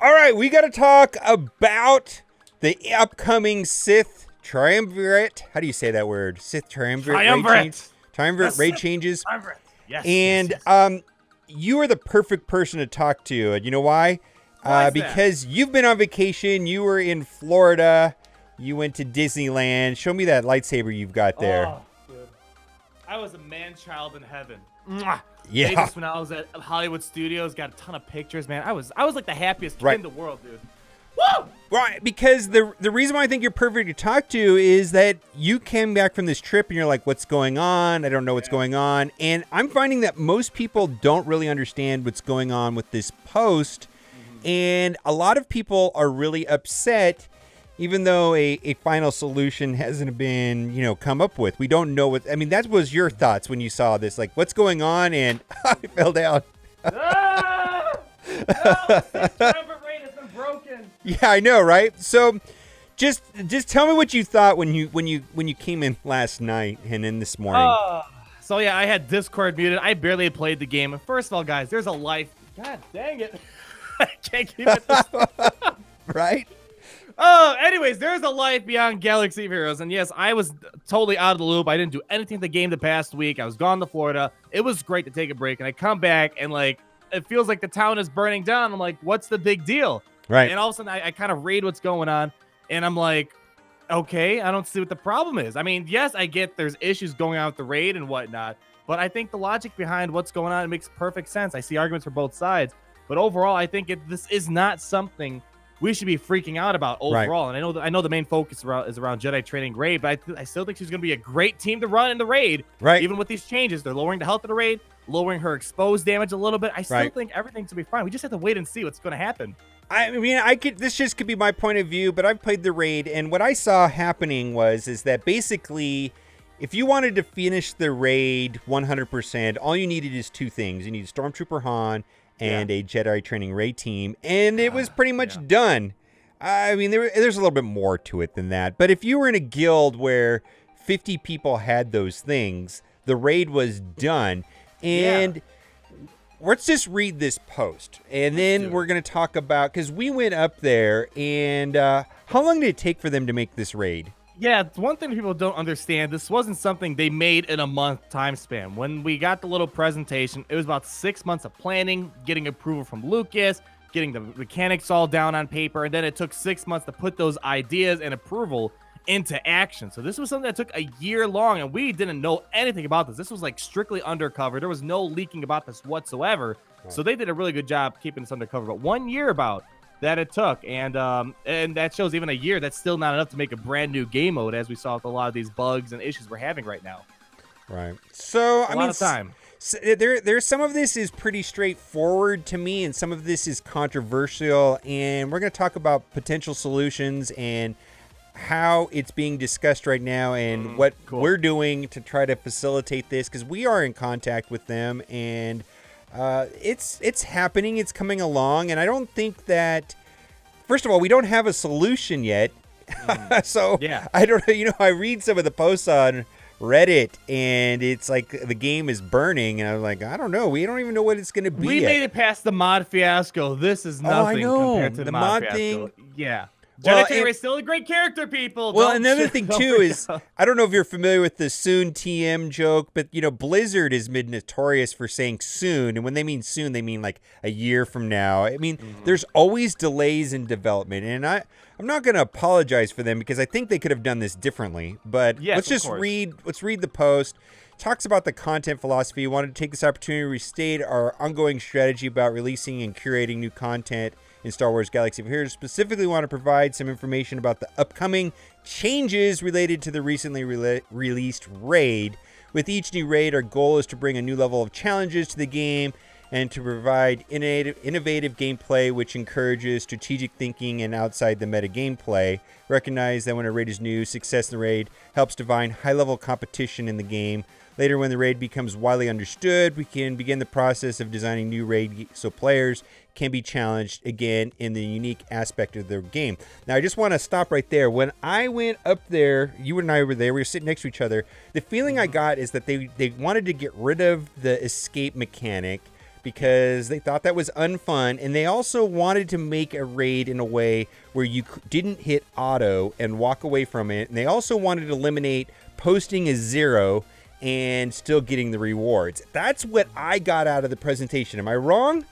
All right, we got to talk about the upcoming Sith Triumvirate. How do you say that word? Sith Triumvirate. Triumvirate raid changes. Triumvirate. Yes. And you are the perfect person to talk to. And you know why? Why is because you've been on vacation. You were in Florida. You went to Disneyland. Show me that lightsaber you've got there. Oh, dude. I was a man-child in heaven. Mwah. Yeah. Just when I was at Hollywood Studios, got a ton of pictures, man. I was like the happiest kid in the world, dude. Woo! Right, because the reason why I think you're perfect to talk to is that you came back from this trip and you're like, what's going on? I don't know what's going on. And I'm finding that most people don't really understand what's going on with this post. And a lot of people are really upset, even though a final solution hasn't been, come up with. We don't know what, I mean, that was your thoughts when you saw this, like, what's going on? And I fell down. No, the private rate has been broken. Yeah, I know, right? So just tell me what you thought when you came in last night and in this morning. So yeah, I had Discord muted. I barely played the game. First of all, guys, there's a life. God dang it. I can't keep it this Right? Anyways, there's a life beyond Galaxy of Heroes. And yes, I was totally out of the loop. I didn't do anything to the game the past week. I was gone to Florida. It was great to take a break. And I come back and like, it feels like the town is burning down. I'm like, what's the big deal? Right. And all of a sudden I kind of read what's going on. And I'm like, okay, I don't see what the problem is. I mean, yes, I get there's issues going on with the raid and whatnot. But I think the logic behind what's going on, it makes perfect sense. I see arguments for both sides. But overall, I think this is not something we should be freaking out about overall. Right. And I know the main focus is around Jedi training raid, but I still think she's going to be a great team to run in the raid. Right. Even with these changes, they're lowering the health of the raid, lowering her exposed damage a little bit. I still think everything's going to be fine. We just have to wait and see what's going to happen. I mean, this just could be my point of view, but I've played the raid, and what I saw happening is that basically, if you wanted to finish the raid 100%, all you needed is two things. You need Stormtrooper Han and a Jedi training raid team, and it was pretty much done. I mean, there's a little bit more to it than that, but if you were in a guild where 50 people had those things, the raid was done. And let's just read this post, and then we're going to talk about, because we went up there, and how long did it take for them to make this raid? Yeah, it's one thing people don't understand. This wasn't something they made in a month time span. When we got the little presentation, it was about 6 months of planning, getting approval from Lucas, getting the mechanics all down on paper, and then it took 6 months to put those ideas and approval into action. So this was something that took a year long, and we didn't know anything about this. This was like strictly undercover. There was no leaking about this whatsoever. Right. So they did a really good job keeping this undercover. But 1 year about that it took, and that shows even a year, that's still not enough to make a brand new game mode, as we saw with a lot of these bugs and issues we're having right now. Right. So a lot of time. There's some of this is pretty straightforward to me, and some of this is controversial, and we're going to talk about potential solutions and how it's being discussed right now, and what we're doing to try to facilitate this, because we are in contact with them, and it's happening, it's coming along, and I don't think that, first of all, we don't have a solution yet. So I don't know, I read some of the posts on Reddit, and it's like the game is burning, and I'm like, I don't know, we don't even know what it's going to be. We made it past the mod fiasco. This is nothing compared to the mod fiasco. Thing. Yeah. Jedi Training is still a great character, people. Well, another thing, too, is, I don't know if you're familiar with the soon TM joke, but, Blizzard has been notorious for saying soon, and when they mean soon, they mean like a year from now. I mean, there's always delays in development, and I'm not going to apologize for them, because I think they could have done this differently, but let's read the post. It talks about the content philosophy. We wanted to take this opportunity to restate our ongoing strategy about releasing and curating new content in Star Wars Galaxy of Heroes. Specifically want to provide some information about the upcoming changes related to the recently released raid. With each new raid, our goal is to bring a new level of challenges to the game and to provide innovative gameplay which encourages strategic thinking and outside the meta gameplay. Recognize that when a raid is new, success in the raid helps define high-level competition in the game. Later, when the raid becomes widely understood, we can begin the process of designing new raid so players can be challenged again in the unique aspect of their game. Now, I just want to stop right there. When I went up there, you and I were there, we were sitting next to each other. The feeling I got is that they wanted to get rid of the escape mechanic because they thought that was unfun, and they also wanted to make a raid in a way where you didn't hit auto and walk away from it, and they also wanted to eliminate posting as 0 and still getting the rewards. That's what I got out of the presentation. Am I wrong?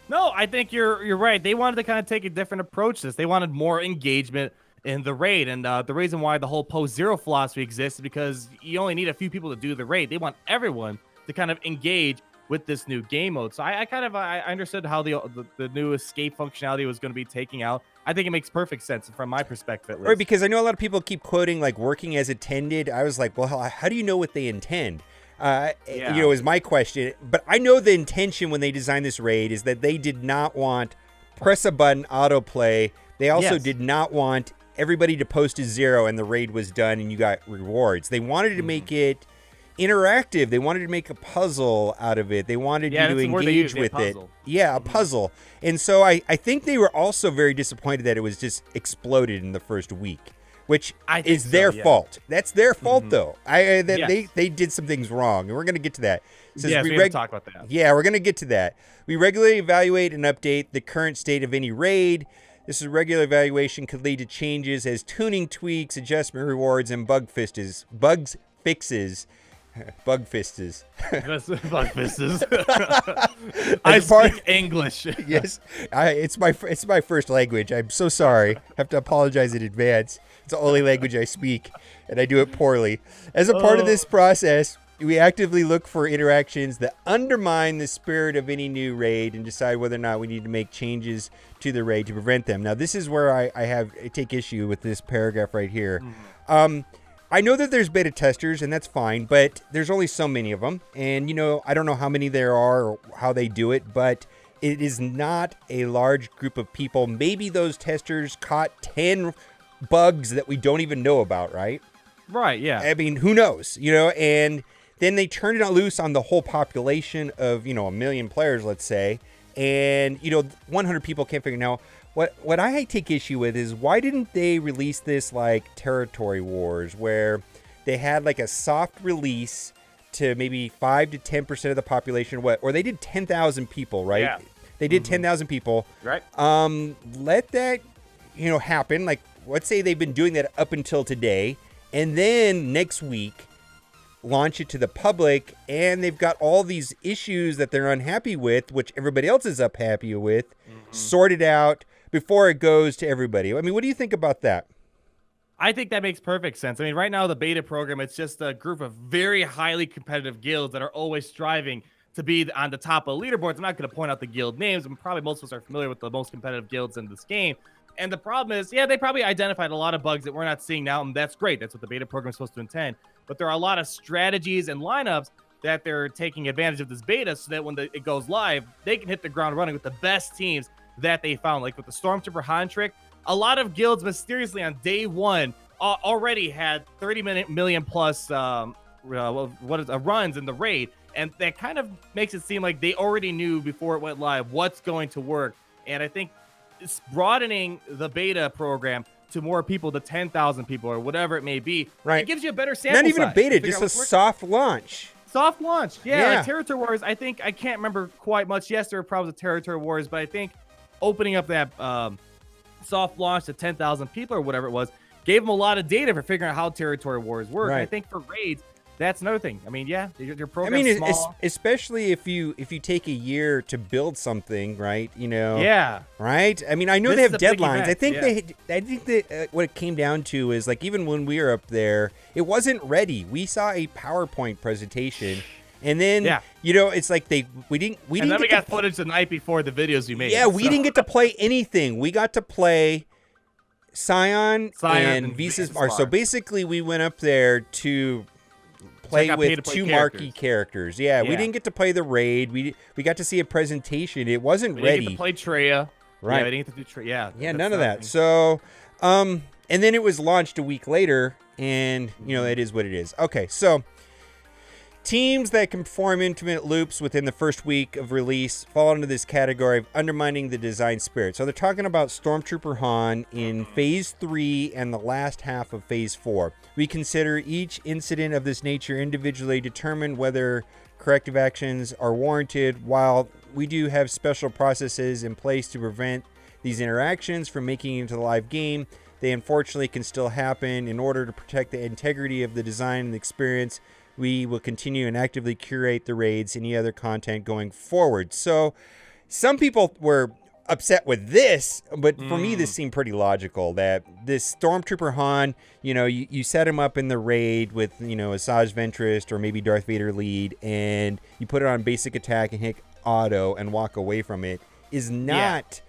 No, I think you're right. They wanted to kind of take a different approach to this. They wanted more engagement in the raid, and the reason why the whole post 0 philosophy exists is because you only need a few people to do the raid. They want everyone to kind of engage with this new game mode. So I understood how the new escape functionality was going to be taking out. I think it makes perfect sense from my perspective, at least. Right, because I know a lot of people keep quoting like working as intended. I was like, well, how do you know what they intend? Is my question. But I know the intention when they designed this raid is that they did not want press a button autoplay. They also did not want everybody to post a 0 and the raid was done and you got rewards. They wanted to make it interactive. They wanted to make a puzzle out of it. They wanted you to engage with it. Yeah, a puzzle. And so I think they were also very disappointed that it was just exploded in the first week, which is their fault. That's their fault, though. They did some things wrong, and we're going to get to that. We have to talk about that. Yeah, we're going to get to that. We regularly evaluate and update the current state of any raid. This regular evaluation could lead to changes as tuning tweaks, adjustment rewards, and bug fixes. Bug fistes. I speak English. Yes, it's my first language. I'm so sorry. I have to apologize in advance. It's the only language I speak, and I do it poorly. As a part of this process, we actively look for interactions that undermine the spirit of any new raid and decide whether or not we need to make changes to the raid to prevent them. Now, this is where I take issue with this paragraph right here. I know that there's beta testers, and that's fine, but there's only so many of them. And, I don't know how many there are or how they do it, but it is not a large group of people. Maybe those testers caught 10 bugs that we don't even know about, right? Right, yeah. I mean, who knows, and then they turned it loose on the whole population of, 1 million players, let's say. And, 100 people can't figure it out. What I take issue with is why didn't they release this like Territory Wars, where they had like a soft release to maybe 5 to 10% of the population, or they did 10,000 people, right? Yeah. They did 10,000 people. Right. Let that, happen. Like, let's say they've been doing that up until today, and then next week launch it to the public, and they've got all these issues that they're unhappy with, which everybody else is happy with, sorted out before it goes to everybody. I mean, what do you think about that? I think that makes perfect sense. I mean, right now, the beta program, it's just a group of very highly competitive guilds that are always striving to be on the top of leaderboards. I'm not going to point out the guild names, and probably most of us are familiar with the most competitive guilds in this game. And the problem is, they probably identified a lot of bugs that we're not seeing now, and that's great. That's what the beta program is supposed to intend. But there are a lot of strategies and lineups that they're taking advantage of this beta so that when it goes live, they can hit the ground running with the best teams that they found. Like with the Stormtrooper Han trick, a lot of guilds mysteriously on day one already had 30 million plus runs in the raid, and that kind of makes it seem like they already knew before it went live what's going to work. And I think it's broadening the beta program to more people, to 10,000 people or whatever it may be. Right. It gives you a better sample Not even size a beta, just a soft launch. Soft launch. Yeah. Like Territory Wars, I can't remember quite much. Yes, there were problems with Territory Wars, but I think opening up that soft launch to 10,000 people or whatever it was gave them a lot of data for figuring out how Territory Wars work. Right. I think for raids, that's another thing. I mean, your program's small. Especially if you take a year to build something, right? Yeah. Right. I mean, I know they have deadlines. I think that what it came down to is like even when we were up there, it wasn't ready. We saw a PowerPoint presentation, and then it's like we got footage the night before the videos you made. Yeah, we didn't get to play anything. We got to play Scion and Visas Mars. So basically, we went up there to play with two marquee characters. Yeah, we didn't get to play the raid. We got to see a presentation. It wasn't ready. We didn't get to play Treya. Right. Yeah, we didn't get to do Treya. Yeah, none of that. So, and then it was launched a week later, and, it is what it is. Okay, so teams that can perform intimate loops within the first week of release fall into this category of undermining the design spirit. So they're talking about Stormtrooper Han in Phase 3 and the last half of Phase 4. We consider each incident of this nature individually, determine whether corrective actions are warranted, while we do have special processes in place to prevent these interactions from making it into the live game. They unfortunately can still happen. In order to protect the integrity of the design and the experience, we will continue and actively curate the raids, any other content going forward. So some people were upset with this, but for me this seemed pretty logical, that this Stormtrooper Han, you set him up in the raid with, Asajj Ventress or maybe Darth Vader lead, and you put it on basic attack and hit auto and walk away from it, is not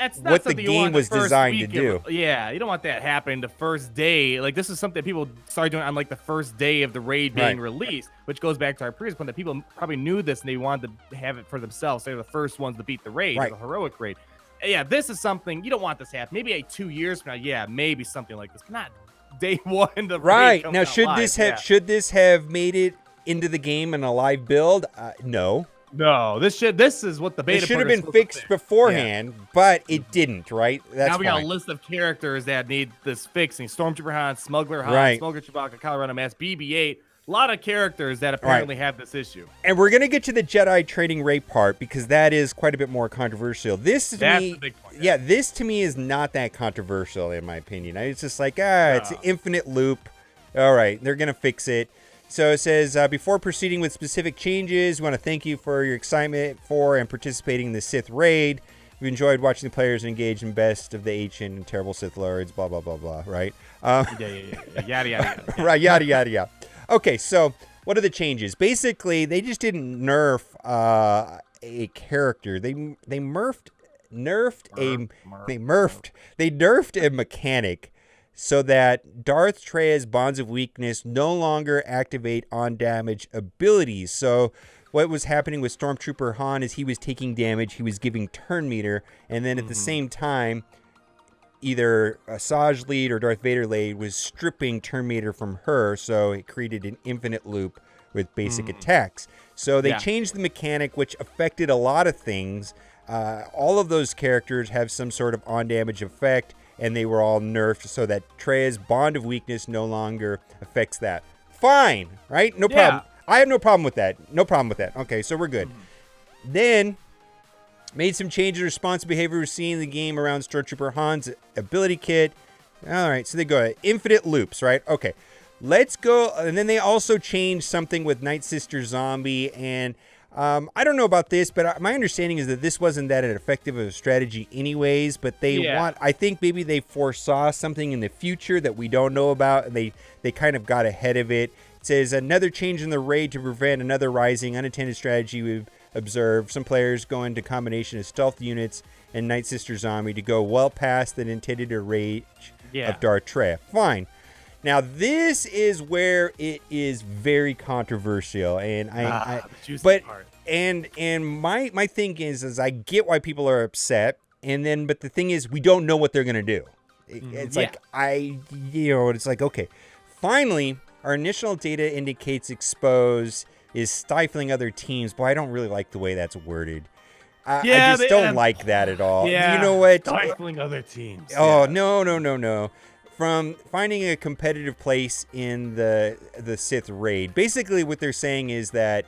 That's not what the something you game want was the first designed to week do. Yeah, you don't want that happening the first day. Like, this is something people started doing on like the first day of the raid being released, which goes back to our previous point that people probably knew this and they wanted to have it for themselves. They're the first ones to beat the raid, or the heroic raid. Yeah, this is something you don't want this to happen. Maybe 2 years from now, yeah, maybe something like this, but not day one. Right now, should this have made it into the game in a live build? No. No, this is what the beta. It should have been fixed beforehand, but it didn't. Right? That's now we got a list of characters that need this fixing: Stormtrooper Han, Smuggler Han, Smuggler Chewbacca, Colorado Mass, BB-8. A lot of characters that apparently have this issue. And we're gonna get to the Jedi training rate part because that is quite a bit more controversial. That's the big point. Yeah, this to me is not that controversial in my opinion. It's just like it's an infinite loop. All right, they're gonna fix it. So it says, before proceeding with specific changes, we want to thank you for your excitement for and participating in the Sith raid. We enjoyed watching the players engage in best of the ancient and terrible Sith lords, blah, blah, blah, blah, right? Yada, yada. Right, yada, yada, yada. Okay, so what are the changes? Basically, they just didn't nerf a character. They nerfed a mechanic, so that Darth Trey's Bonds of Weakness no longer activate on damage abilities. So what was happening with Stormtrooper Han is he was taking damage, he was giving turn meter, and then at the same time, either Asajj lead or Darth Vader lead was stripping turn meter from her, so it created an infinite loop with basic attacks. So they changed the mechanic, which affected a lot of things. All of those characters have some sort of on-damage effect, and they were all nerfed so that Trey's Bond of Weakness no longer affects that. Fine, right? No problem. I have no problem with that. No problem with that. Okay, so we're good. Then, made some changes in response to behavior we're seeing in the game around Stormtrooper Han's ability kit. All right, so they go infinite loops, right? Okay, let's go. And then they also changed something with Night Sister Zombie, and I don't know about this, but my understanding is that this wasn't that effective of a strategy anyways, but I think maybe they foresaw something in the future that we don't know about, and they kind of got ahead of it. It says, another change in the raid to prevent another rising unintended strategy we've observed. Some players go into combination of stealth units and Night Sister Zombie to go well past the intended range of Darth Trey. Fine. Now, this is where it is very controversial, and my thing is I get why people are upset, but the thing is we don't know what they're gonna do. It's it's like, okay, finally our initial data indicates expose is stifling other teams. Boy, I don't really like the way that's worded. I just don't like that at all. Yeah, you know what? Stifling other teams. Oh, no. From finding a competitive place in the Sith raid. Basically, what they're saying is that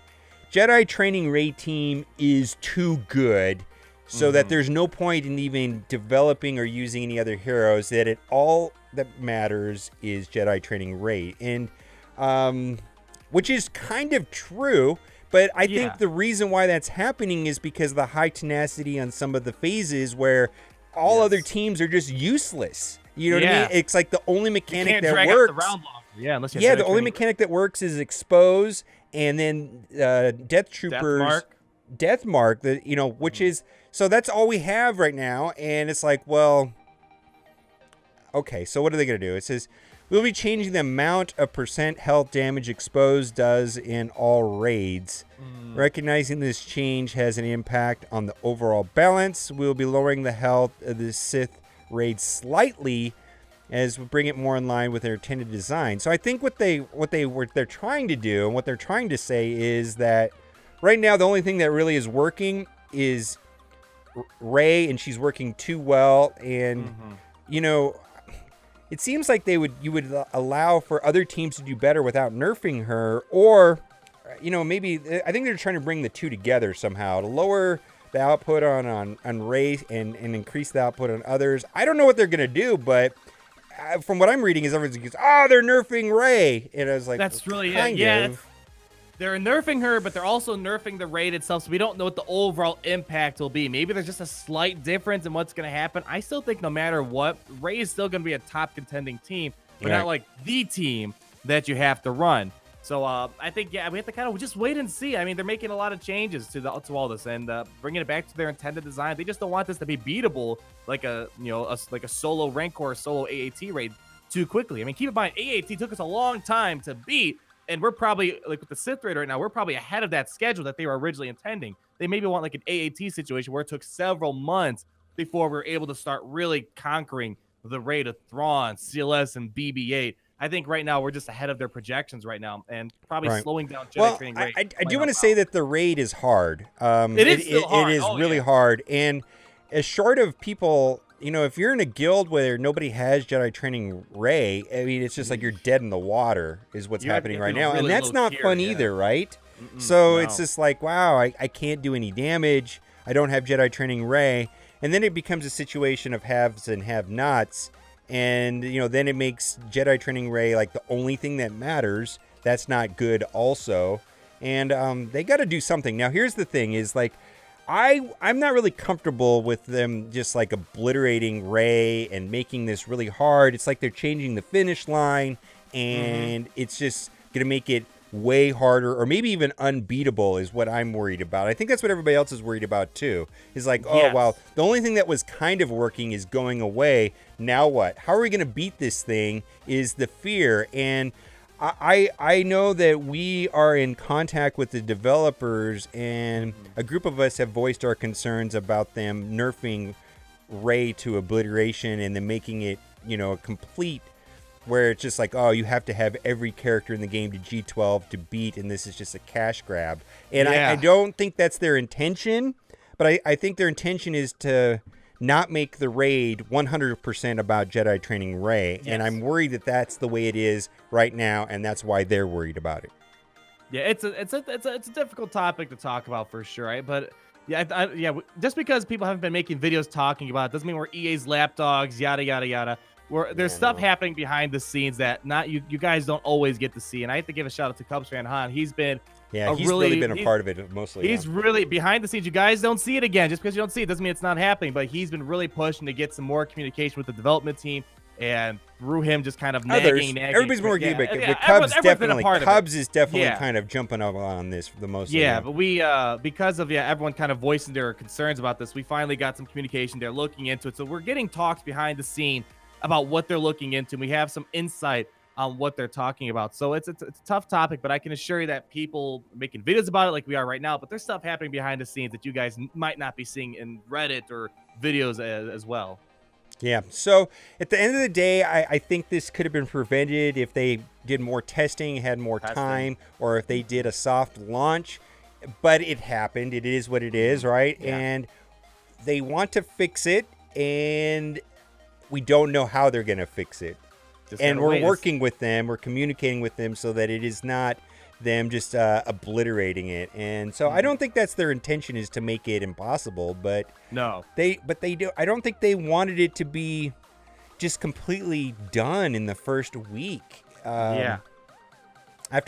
Jedi training raid team is too good, so that there's no point in even developing or using any other heroes, that all that matters is Jedi training raid. And which is kind of true, but I think the reason why that's happening is because of the high tenacity on some of the phases where all other teams are just useless. You know what I mean? It's like the only mechanic that works. Unless the only mechanic that works is expose, and then Death Troopers, Death Mark. Which is, so that's all we have right now. And it's like, well, okay. So what are they gonna do? It says we'll be changing the amount of % health damage exposed does in all raids. Recognizing this change has an impact on the overall balance, we'll be lowering the health of the Sith raid slightly as we bring it more in line with their intended design. So I think what they're trying to do and what they're trying to say is that right now the only thing that really is working is Rey, and she's working too well. And it seems like you would allow for other teams to do better without nerfing her, or maybe I think they're trying to bring the two together somehow to lower the output on Rey and increase the output on others. I don't know what they're gonna do, but from what I'm reading is everyone's goes, oh, they're nerfing Rey, and I was like, that's really kind it. Yeah, of. they're nerfing her, but they're also nerfing the raid itself, so we don't know what the overall impact will be. Maybe there's just a slight difference in what's going to happen. I still think no matter what, Rey is still going to be a top contending team, but not like the team that you have to run. So I think, we have to kind of just wait and see. I mean, they're making a lot of changes to all this and bringing it back to their intended design. They just don't want this to be beatable like a solo Rancor or solo AAT raid too quickly. I mean, keep in mind, AAT took us a long time to beat. And we're probably, like with the Sith raid right now, we're probably ahead of that schedule that they were originally intending. They maybe want like an AAT situation where it took several months before we were able to start really conquering the raid of Thrawn, CLS, and BB-8. I think right now we're just ahead of their projections right now and probably slowing down Jedi training raid. I do want to say that the raid is hard. It is still hard. It is really hard. And as short of people... if you're in a guild where nobody has Jedi training Rey, I mean, it's just like you're dead in the water is what's happening right now. And that's not fun either, right? So it's just like, wow, I can't do any damage. I don't have Jedi training Rey. And then it becomes a situation of haves and have-nots. And, then it makes Jedi training Rey like the only thing that matters. That's not good also. And they got to do something. Now, here's the thing is like, I'm not really comfortable with them just like obliterating Rey and making this really hard. It's like they're changing the finish line and it's just going to make it way harder or maybe even unbeatable is what I'm worried about. I think that's what everybody else is worried about too. Is like, well, the only thing that was kind of working is going away. Now what? How are we going to beat this thing is the fear. And I know that we are in contact with the developers, and a group of us have voiced our concerns about them nerfing Rey to obliteration and then making it, a complete, where it's just like, oh, you have to have every character in the game to G12 to beat, and this is just a cash grab. And I don't think that's their intention, but I think their intention is to not make the raid 100% about Jedi training Rey. Yes. And I'm worried that that's the way it is right now, and that's why they're worried about it. Yeah, it's a difficult topic to talk about for sure, right? But just because people haven't been making videos talking about it doesn't mean we're EA's lapdogs, yada yada yada. There's stuff happening behind the scenes that you guys don't always get to see. And I have to give a shout out to Cubs fan Han. He's been he's really been a part of it mostly. He's really behind the scenes. You guys don't see it again. Just because you don't see it doesn't mean it's not happening. But he's been really pushing to get some more communication with the development team, and through him just kind of nagging. Everybody's more but Cubs definitely. Cubs is definitely kind of jumping up on this the most. Yeah, but we because of everyone kind of voicing their concerns about this, we finally got some communication. They're looking into it, so we're getting talks behind the scene about what they're looking into. We have some insight on what they're talking about. So it's a tough topic, but I can assure you that people are making videos about it like we are right now, but there's stuff happening behind the scenes that you guys might not be seeing in Reddit or videos as well. Yeah. So at the end of the day, I think this could have been prevented if they did more testing, had more time, or if they did a soft launch, but it happened. It is what it is, right? Yeah. And they want to fix it, and we don't know how they're going to fix it. And we're working with them. We're communicating with them so that it is not them just obliterating it. And so I don't think that's their intention, is to make it impossible. But they do. I don't think they wanted it to be just completely done in the first week. After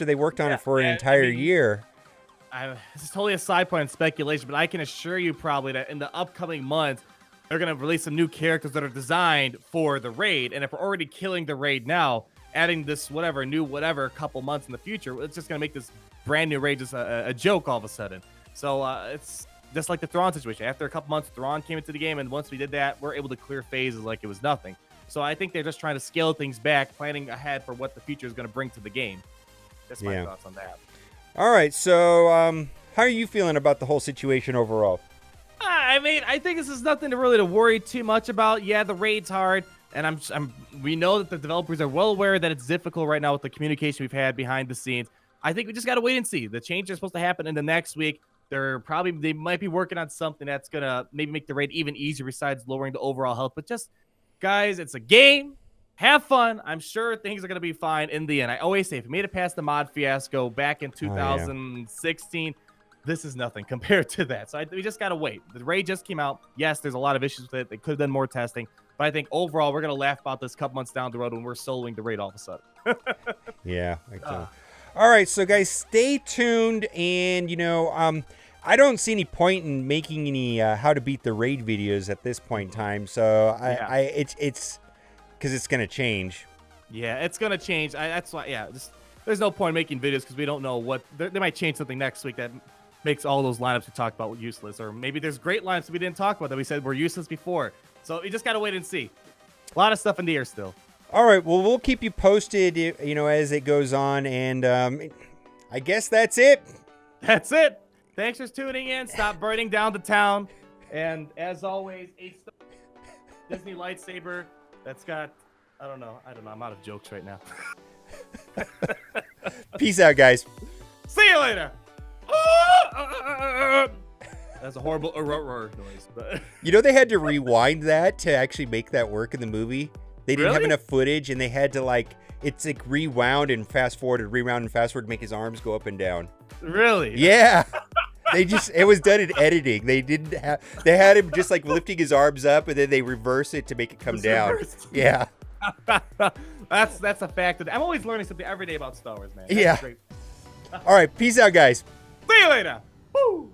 they worked on it for an entire year. This is totally a side point and speculation, but I can assure you probably that in the upcoming months, they're going to release some new characters that are designed for the raid. And if we're already killing the raid now, adding this new couple months in the future, it's just going to make this brand new raid just a joke all of a sudden. So it's just like the Thrawn situation. After a couple months, Thrawn came into the game, and once we did that, we're able to clear phases like it was nothing. So I think they're just trying to scale things back, planning ahead for what the future is going to bring to the game. That's my thoughts on that. All right, so how are you feeling about the whole situation overall? I mean, I think this is nothing to really worry too much about. Yeah, the raid's hard, and we know that the developers are well aware that it's difficult right now with the communication we've had behind the scenes. I think we just got to wait and see. The change is supposed to happen in the next week. They might be working on something that's gonna maybe make the raid even easier besides lowering the overall health. But just, guys, it's a game. have fun. I'm sure things are going to be fine in the end. I always say, if you made it past the mod fiasco back in 2016, this is nothing compared to that. So we just got to wait. The raid just came out. Yes, there's a lot of issues with it. They could have done more testing. But I think overall, we're going to laugh about this a couple months down the road when we're soloing the raid all of a sudden. Yeah. Exactly. All right. So, guys, stay tuned. And, I don't see any point in making any how to beat the raid videos at this point in time. So, it's because it's going to change. Yeah, it's going to change. That's why, there's no point in making videos because we don't know what they might change something next week that makes all those lineups we talked about useless, or maybe there's great lineups that we didn't talk about that we said were useless before. So you just gotta wait and see. A lot of stuff in the air still. All right, well, we'll keep you posted, as it goes on, and I guess that's it. That's it. Thanks for tuning in. Stop burning down the town, and as always, a Disney lightsaber that's got I don't know. I'm out of jokes right now. Peace out, guys. See you later. That's a horrible noise. But they had to rewind that to actually make that work in the movie. They didn't have enough footage, and they had to it's rewound and fast forward to make his arms go up and down. Really? Yeah. It was done in editing. They had him just lifting his arms up, and then they reverse it to make it come down. Reversed. Yeah. That's a fact. I'm always learning something every day about Star Wars, man. That's great. All right. Peace out, guys. See you later. Woo!